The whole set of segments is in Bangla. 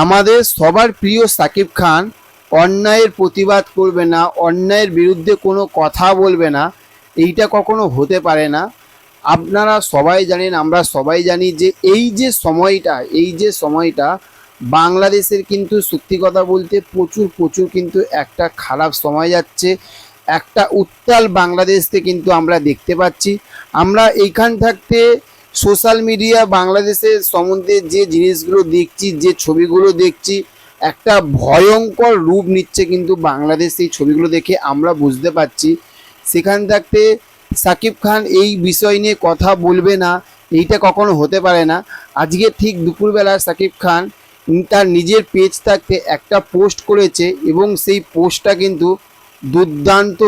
আমাদের সবার প্রিয় সাকিব খান অন্যায়ের প্রতিবাদ করবে না, অন্যায়ের বিরুদ্ধে কোনো কথা বলবে না, এইটা কখনো হতে পারে না। আপনারা সবাই জানেন, আমরা সবাই জানি যে এই যে সময়টা বাংলাদেশের কিন্তু সত্যি কথা বলতে প্রচুর কিন্তু একটা খারাপ সময় যাচ্ছে। একটা উত্তাল বাংলাদেশকে কিন্তু আমরা দেখতে পাচ্ছি। আমরা এইখান থাকতে সোশ্যাল মিডিয়া বাংলাদেশের সম্বন্ধে যে জিনিসগুলো দেখছি, যে ছবিগুলো দেখছি, একটা ভয়ঙ্কর রূপ নিচ্ছে কিন্তু বাংলাদেশ। এই ছবিগুলো দেখে আমরা বুঝতে পারছি সেখান থাকতে সাকিব খান এই বিষয় নিয়ে কথা বলবে না, এইটা কখনো হতে পারে না। আজকে ঠিক দুপুরবেলা সাকিব খান তার নিজের পেজ থাকতে একটা পোস্ট করেছে এবং সেই পোস্টটা কিন্তু দুর্দান্ত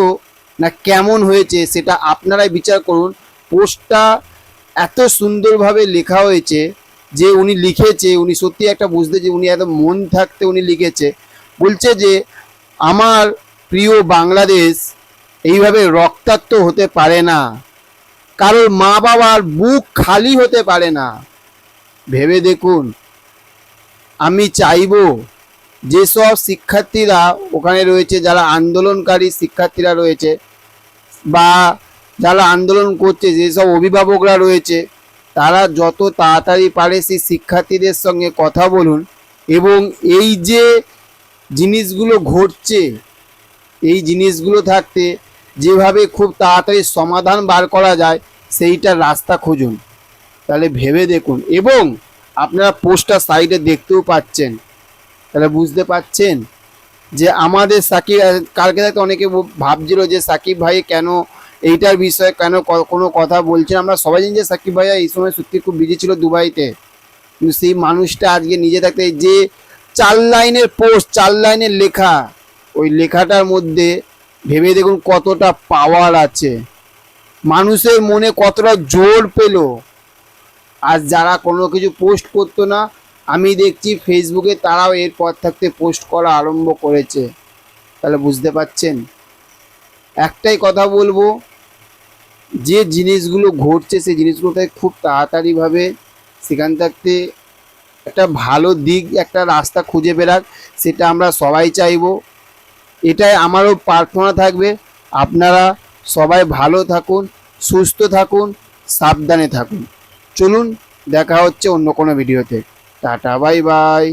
না কেমন হয়েছে সেটা আপনারাই বিচার করুন। পোস্টটা এত সুন্দরভাবে লেখা হয়েছে যে উনি লিখেছে, উনি সত্যি একটা বুঝতে যে উনি এত মন থাকতে উনি লিখেছে। বলছে যে আমার প্রিয় বাংলাদেশ এইভাবে রক্তাক্ত হতে পারে না, কারোর মা বাবার বুক খালি হতে পারে না। ভেবে দেখুন, আমি চাইবো যেসব শিক্ষার্থীরা ওখানে রয়েছে, যারা আন্দোলনকারী শিক্ষার্থীরা রয়েছে বা যারা আন্দোলন করছে, যেসব অভিভাবকরা রয়েছে, তারা যত তাড়াতাড়ি পারে সেই শিক্ষার্থীদের সঙ্গে কথা বলুন এবং এই যে জিনিসগুলো ঘটছে এই জিনিসগুলো থাকতে যেভাবে খুব তাড়াতাড়ি সমাধান বার করা যায় সেইটার রাস্তা খুঁজুন। তাহলে ভেবে দেখুন, এবং আপনারা পোস্টটা সাইডে দেখতেও পাচ্ছেন, তাহলে বুঝতে পাচ্ছেন যে আমাদের সাকিব, কালকে থাকতে অনেকে ভাবছিল যে সাকিব ভাই কেন এইটার বিষয়ে কেন কোনো কথা বলছেন। আমরা সবাই জানি যে সাকিব ভাইয়া এই সময় সত্যি খুব বিজি ছিল দুবাইতে, কিন্তু সেই মানুষটা আজকে নিজে থাকতে যে 4 লাইনের পোস্ট, 4 লাইনের লেখা, ওই লেখাটার মধ্যে ভেবে দেখুন কতটা পাওয়ার আছে, মানুষের মনে কতটা জোর পেল। আর যারা কোনো কিছু পোস্ট করতো না, আমি দেখছি ফেসবুকে তারাও এরপর থাকতে পোস্ট করা আরম্ভ করেছে। তাহলে বুঝতে পাচ্ছেন, একটাই কথা বলবো, যে জিনিসগুলো ঘটছে সেই জিনিসগুলোতে খুব তাড়াতাড়িভাবে সেখান থাকতে একটা ভালো দিক, একটা রাস্তা খুঁজে বেরাক, সেটা আমরা সবাই চাইবো। এটাই আমারও প্রার্থনা থাকবে। আপনারা সবাই ভালো থাকুন, সুস্থ থাকুন, সাবধানে থাকুন। চলুন, দেখা হচ্ছে অন্য কোনো ভিডিওতে। Tata, bye bye.